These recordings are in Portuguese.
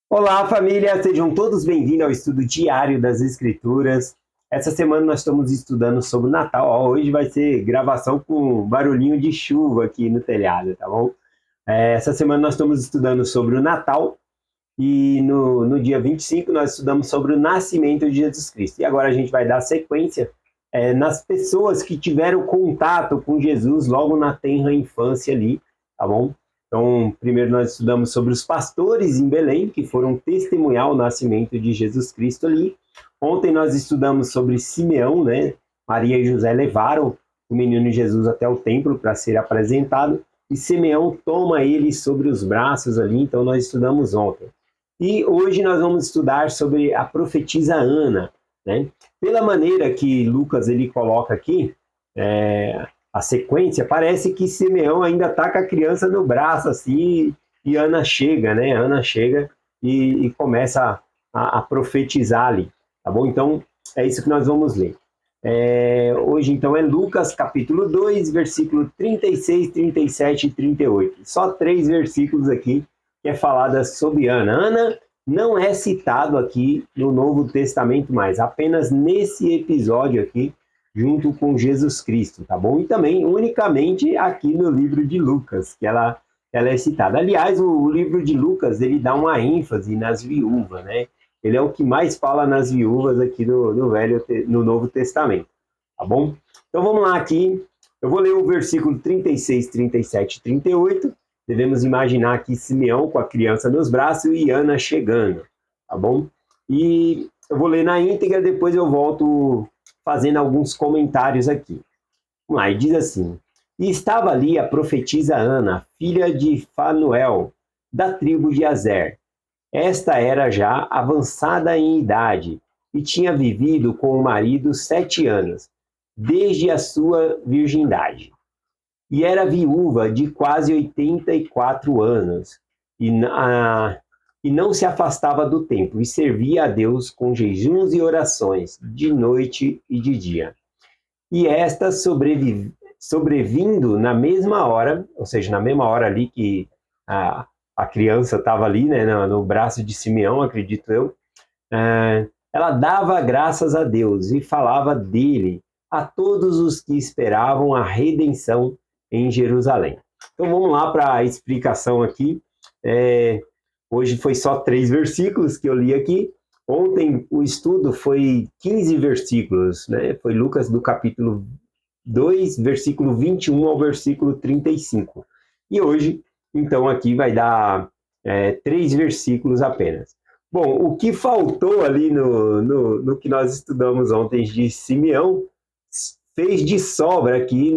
Olá, família! Sejam todos bem-vindos ao estudo diário das Escrituras. Essa semana nós estamos estudando sobre o Natal. Hoje vai ser gravação com barulhinho de chuva aqui no telhado, tá bom? Essa semana nós estamos estudando sobre o Natal e no dia 25 nós estudamos sobre o nascimento de Jesus Cristo. E agora a gente vai dar sequência nas pessoas que tiveram contato com Jesus logo na tenra infância ali, tá bom? Então, primeiro nós estudamos sobre os pastores em Belém, que foram testemunhar o nascimento de Jesus Cristo ali. Ontem nós estudamos sobre Simeão, né? Maria e José levaram o menino Jesus até o templo para ser apresentado, e Simeão toma ele sobre os braços ali, então nós estudamos ontem. E hoje nós vamos estudar sobre a profetisa Ana, né? Pela maneira que Lucas ele coloca aqui, a sequência, parece que Simeão ainda está com a criança no braço, assim, e Ana chega, né? Ana chega e começa a profetizar ali, tá bom? Então, é isso que nós vamos ler. Hoje, então, é Lucas, capítulo 2, versículo 36, 37 e 38. Só 3 versículos aqui que é falada sobre Ana. Ana não é citado aqui no Novo Testamento mais, apenas nesse episódio aqui, junto com Jesus Cristo, tá bom? E também unicamente aqui no livro de Lucas, que ela é citada. Aliás, o livro de Lucas, ele dá uma ênfase nas viúvas, né? Ele é o que mais fala nas viúvas aqui no Novo Testamento, tá bom? Então vamos lá aqui, eu vou ler o versículo 36, 37 e 38. Devemos imaginar aqui Simeão com a criança nos braços e Ana chegando, tá bom? E eu vou ler na íntegra, depois eu volto fazendo alguns comentários aqui. Vamos lá, e diz assim: E estava ali a profetisa Ana, filha de Fanuel, da tribo de Azer. Esta era já avançada em idade e tinha vivido com o marido 7 anos, desde a sua virgindade. E era viúva de quase 84 anos, e não se afastava do templo, e servia a Deus com jejuns e orações, de noite e de dia. E esta sobrevindo na mesma hora, ou seja, na mesma hora ali que a criança estava ali, né, no braço de Simeão, acredito eu, ela dava graças a Deus e falava dele a todos os que esperavam a redenção em Jerusalém. Então vamos lá para a explicação aqui. Hoje foi só 3 versículos que eu li aqui. Ontem o estudo foi 15 versículos, né? Foi Lucas do capítulo 2, versículo 21 ao versículo 35. E hoje, então, aqui vai dar 3 versículos apenas. Bom, o que faltou ali no que nós estudamos ontem de Simeão fez de sobra aqui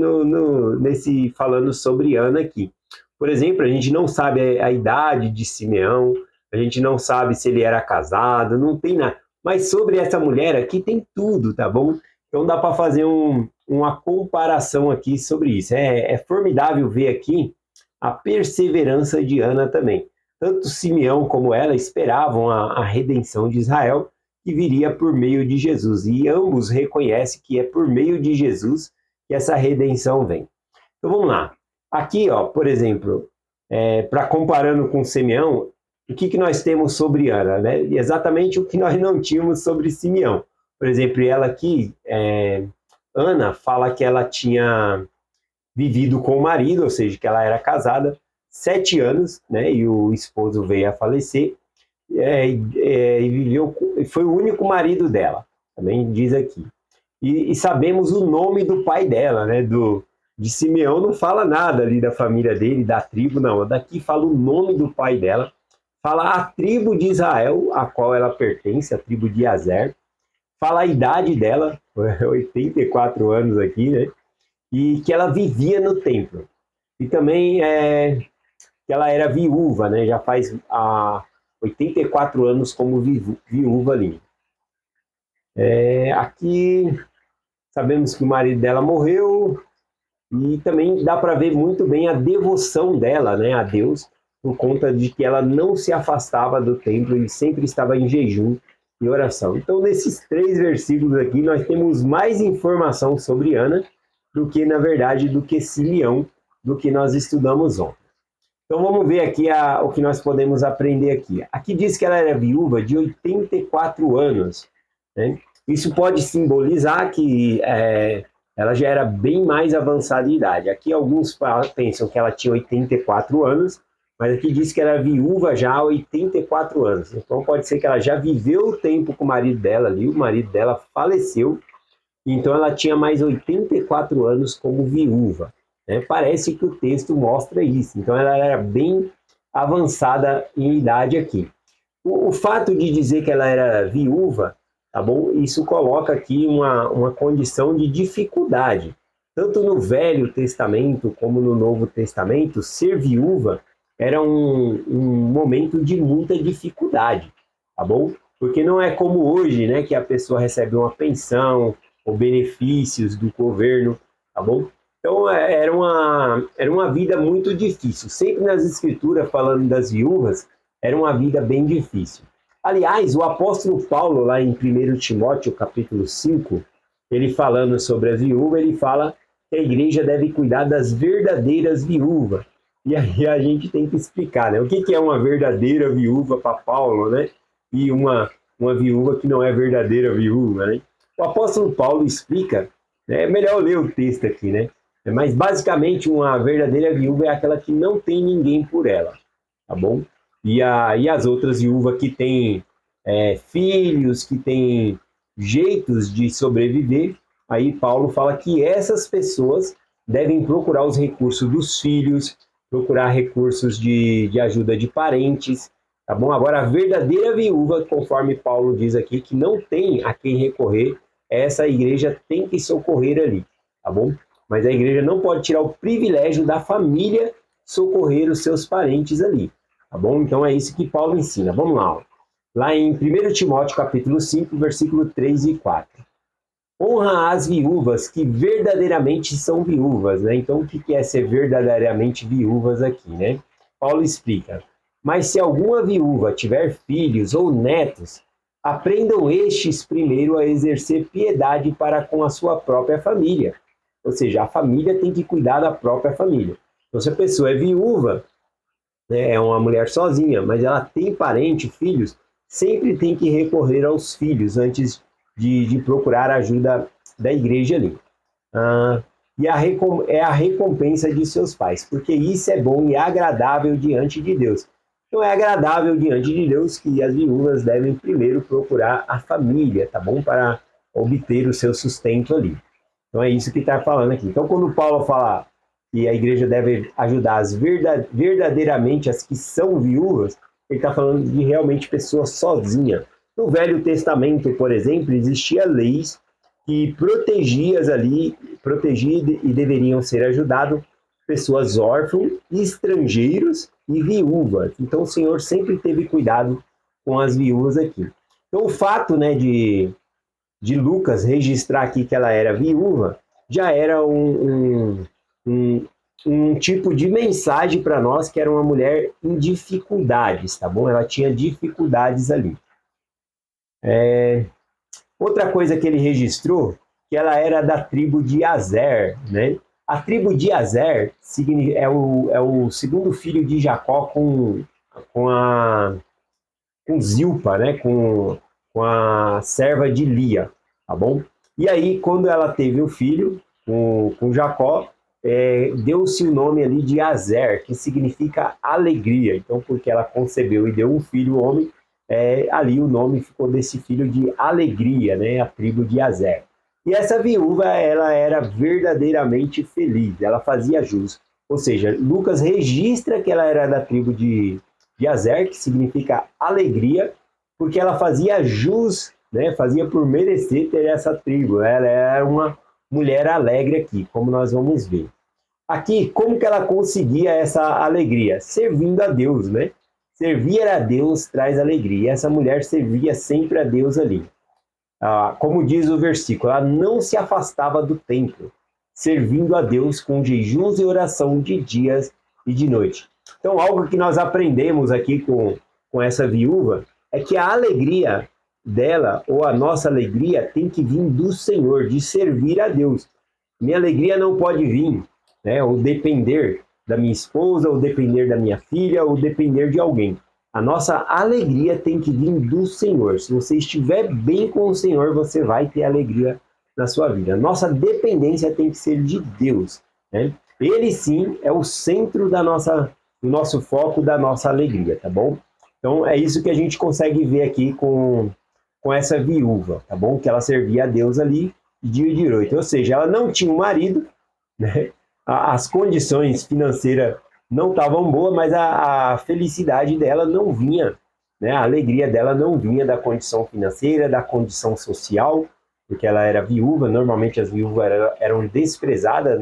nesse falando sobre Ana aqui. Por exemplo, a gente não sabe a idade de Simeão, a gente não sabe se ele era casado, não tem nada. Mas sobre essa mulher aqui tem tudo, tá bom? Então dá para fazer uma comparação aqui sobre isso. É formidável ver aqui a perseverança de Ana também. Tanto Simeão como ela esperavam a redenção de Israel, que viria por meio de Jesus. E ambos reconhecem que é por meio de Jesus que essa redenção vem. Então vamos lá. Aqui, ó, por exemplo, para comparando com Simeão, o que nós temos sobre Ana? Né? Exatamente o que nós não tínhamos sobre Simeão. Por exemplo, ela aqui, Ana, fala que ela tinha vivido com o marido, ou seja, que ela era casada 7 anos, né? E o esposo veio a falecer, e viveu, foi o único marido dela, também diz aqui. E sabemos o nome do pai dela, né? De Simeão não fala nada ali da família dele, da tribo, não. Daqui fala o nome do pai dela, fala a tribo de Israel, a qual ela pertence, a tribo de Azer, fala a idade dela, 84 anos aqui, né? E que ela vivia no templo. E também que ela era viúva, né? Já faz 84 anos como viúva ali. Aqui sabemos que o marido dela morreu, e também dá para ver muito bem a devoção dela, né, a Deus, por conta de que ela não se afastava do templo e sempre estava em jejum e oração. Então, nesses 3 versículos aqui, nós temos mais informação sobre Ana do que, na verdade, do que Simeão, do que nós estudamos ontem. Então vamos ver aqui o que nós podemos aprender aqui. Aqui diz que ela era viúva de 84 anos, né? Isso pode simbolizar que ela já era bem mais avançada de idade. Aqui alguns pensam que ela tinha 84 anos, mas aqui diz que ela era viúva já há 84 anos. Então pode ser que ela já viveu o tempo com o marido dela ali, o marido dela faleceu, então ela tinha mais 84 anos como viúva, né? Parece que o texto mostra isso. Então ela era bem avançada em idade aqui. O fato de dizer que ela era viúva, tá bom? Isso coloca aqui uma condição de dificuldade. Tanto no Velho Testamento como no Novo Testamento, ser viúva era um momento de muita dificuldade, tá bom? Porque não é como hoje, né, que a pessoa recebe uma pensão ou benefícios do governo, tá bom? Então era uma vida muito difícil. Sempre nas escrituras, falando das viúvas, era uma vida bem difícil. Aliás, o apóstolo Paulo, lá em 1 Timóteo, capítulo 5, ele falando sobre a viúva, ele fala que a igreja deve cuidar das verdadeiras viúvas. E aí a gente tem que explicar, né? O que é uma verdadeira viúva para Paulo, né? E uma viúva que não é verdadeira viúva, né? O apóstolo Paulo explica, né? É melhor ler o texto aqui, né? Mas basicamente uma verdadeira viúva é aquela que não tem ninguém por ela, tá bom? E as outras viúvas que têm filhos, que têm jeitos de sobreviver, aí Paulo fala que essas pessoas devem procurar os recursos dos filhos, procurar recursos de ajuda de parentes, tá bom? Agora, a verdadeira viúva, conforme Paulo diz aqui, que não tem a quem recorrer, essa igreja tem que socorrer ali, tá bom? Mas a igreja não pode tirar o privilégio da família socorrer os seus parentes ali, tá bom? Então é isso que Paulo ensina. Vamos lá, ó. Lá em 1 Timóteo capítulo 5, versículo 3 e 4. Honra as viúvas que verdadeiramente são viúvas, né? Então o que é ser verdadeiramente viúvas aqui, né? Paulo explica: mas se alguma viúva tiver filhos ou netos, aprendam estes primeiro a exercer piedade para com a sua própria família. Ou seja, a família tem que cuidar da própria família. Então, se a pessoa é viúva, né, é uma mulher sozinha, mas ela tem parente, filhos, sempre tem que recorrer aos filhos antes de procurar a ajuda da igreja ali. E é a recompensa de seus pais, porque isso é bom e agradável diante de Deus. Então é agradável diante de Deus que as viúvas devem primeiro procurar a família, tá bom? Para obter o seu sustento ali. Então é isso que está falando aqui. Então quando Paulo fala que a igreja deve ajudar verdadeiramente as que são viúvas, ele está falando de realmente pessoas sozinhas. No Velho Testamento, por exemplo, existia leis que protegiam e deveriam ser ajudadas pessoas órfãs, estrangeiros e viúvas. Então o Senhor sempre teve cuidado com as viúvas aqui. Então o fato, né, de Lucas registrar aqui que ela era viúva já era um tipo de mensagem para nós que era uma mulher em dificuldades, tá bom? Ela tinha dificuldades ali. Outra coisa que ele registrou, que ela era da tribo de Azer, né? A tribo de Azer é o segundo filho de Jacó com Zilpa, né? Com a serva de Lia, tá bom? E aí, quando ela teve o filho com Jacó, deu-se o nome ali de Azer, que significa alegria. Então, porque ela concebeu e deu um filho homem, ali o nome ficou desse filho de alegria, né? A tribo de Azer. E essa viúva, ela era verdadeiramente feliz, ela fazia jus. Ou seja, Lucas registra que ela era da tribo de Azer, que significa alegria, porque ela fazia jus, né? Fazia por merecer ter essa tribo. Ela era uma mulher alegre aqui, como nós vamos ver. Aqui, como que ela conseguia essa alegria? Servindo a Deus, né? Servir a Deus traz alegria. E essa mulher servia sempre a Deus ali. Como diz o versículo, ela não se afastava do templo, servindo a Deus com jejuns e oração de dias e de noite. Então, algo que nós aprendemos aqui com essa viúva é que a alegria dela, ou a nossa alegria, tem que vir do Senhor, de servir a Deus. Minha alegria não pode vir, né, ou depender da minha esposa, ou depender da minha filha, ou depender de alguém. A nossa alegria tem que vir do Senhor. Se você estiver bem com o Senhor, você vai ter alegria na sua vida. A nossa dependência tem que ser de Deus, né? Ele sim é o centro do nosso foco, da nossa alegria, tá bom? Então é isso que a gente consegue ver aqui com essa viúva, tá bom? Que ela servia a Deus ali dia e de noite. Ou seja, ela não tinha um marido, né? As condições financeiras não estavam boas, mas a felicidade dela não vinha, né? A alegria dela não vinha da condição financeira, da condição social, porque ela era viúva. Normalmente as viúvas eram desprezadas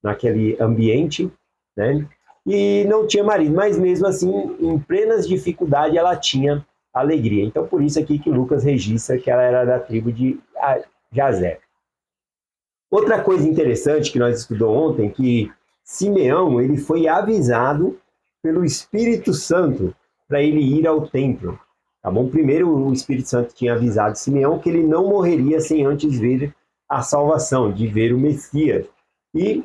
naquele ambiente, né? E não tinha marido, mas mesmo assim, em plenas dificuldades, ela tinha alegria. Então, por isso aqui que Lucas registra que ela era da tribo de Jazer. Outra coisa interessante que nós estudamos ontem, que Simeão ele foi avisado pelo Espírito Santo para ele ir ao templo. Tá bom? Primeiro, o Espírito Santo tinha avisado Simeão que ele não morreria sem antes ver a salvação, de ver o Messias. E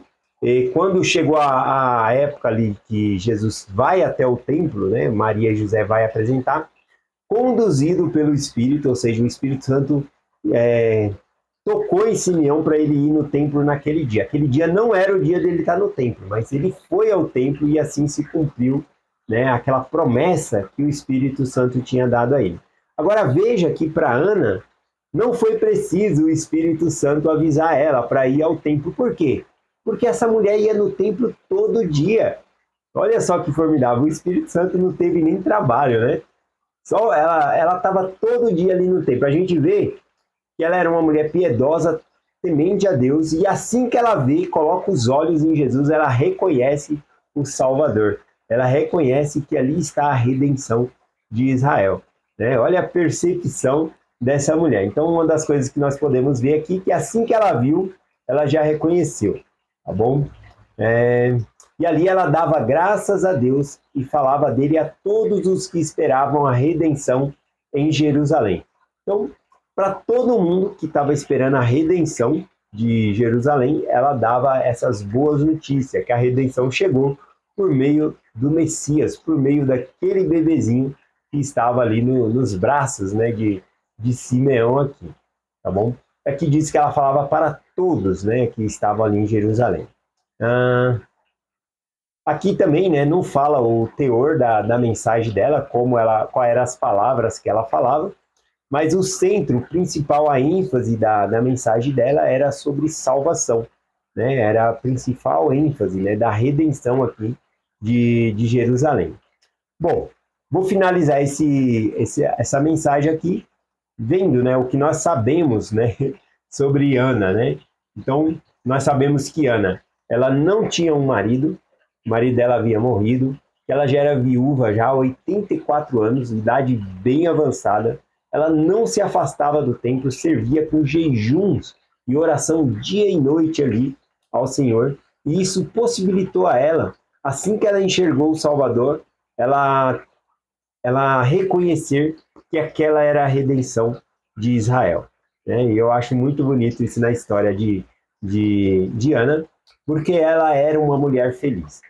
quando chegou a época ali que Jesus vai até o templo, né? Maria e José vai apresentar, conduzido pelo Espírito, ou seja, o Espírito Santo tocou em Simeão para ele ir no templo naquele dia. Aquele dia não era o dia dele estar no templo, mas ele foi ao templo e assim se cumpriu, né, aquela promessa que o Espírito Santo tinha dado a ele. Agora veja que para Ana não foi preciso o Espírito Santo avisar ela para ir ao templo. Por quê? Porque essa mulher ia no templo todo dia. Olha só que formidável, o Espírito Santo não teve nem trabalho, né? Só ela estava todo dia ali no templo. A gente vê que ela era uma mulher piedosa, temente a Deus, e assim que ela vê, coloca os olhos em Jesus, ela reconhece o Salvador. Ela reconhece que ali está a redenção de Israel, né? Olha a percepção dessa mulher. Então, uma das coisas que nós podemos ver aqui, que assim que ela viu, ela já reconheceu, tá bom? E ali ela dava graças a Deus e falava dele a todos os que esperavam a redenção em Jerusalém. Então, para todo mundo que estava esperando a redenção de Jerusalém, ela dava essas boas notícias, que a redenção chegou por meio do Messias, por meio daquele bebezinho que estava ali nos braços, né, de Simeão aqui, tá bom? Aqui diz que ela falava para todos, né, que estavam ali em Jerusalém. Aqui também, né, não fala o teor da mensagem dela, quais eram as palavras que ela falava, mas o centro principal, a ênfase da mensagem dela era sobre salvação, né? Era a principal ênfase, né, da redenção aqui de Jerusalém. Bom, vou finalizar essa mensagem aqui vendo, né, o que nós sabemos, né, sobre Ana, né? Então, nós sabemos que Ana, ela não tinha um marido, o marido dela havia morrido, que ela já era viúva já há 84 anos, idade bem avançada. Ela não se afastava do templo, servia com jejuns e oração dia e noite ali ao Senhor. E isso possibilitou a ela, assim que ela enxergou o Salvador, ela reconhecer que aquela era a redenção de Israel, né? E eu acho muito bonito isso na história de Ana, porque ela era uma mulher feliz,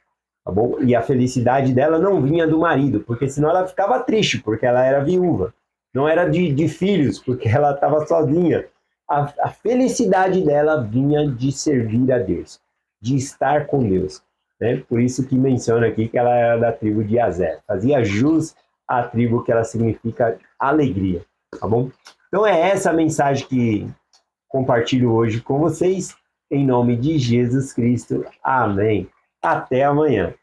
tá bom? E a felicidade dela não vinha do marido, porque senão ela ficava triste, porque ela era viúva. Não era de filhos, porque ela estava sozinha. A felicidade dela vinha de servir a Deus, de estar com Deus, né? Por isso que menciona aqui que ela era da tribo de Azer. Fazia jus à tribo que ela significa alegria, tá bom? Então é essa a mensagem que compartilho hoje com vocês. Em nome de Jesus Cristo. Amém. Até amanhã.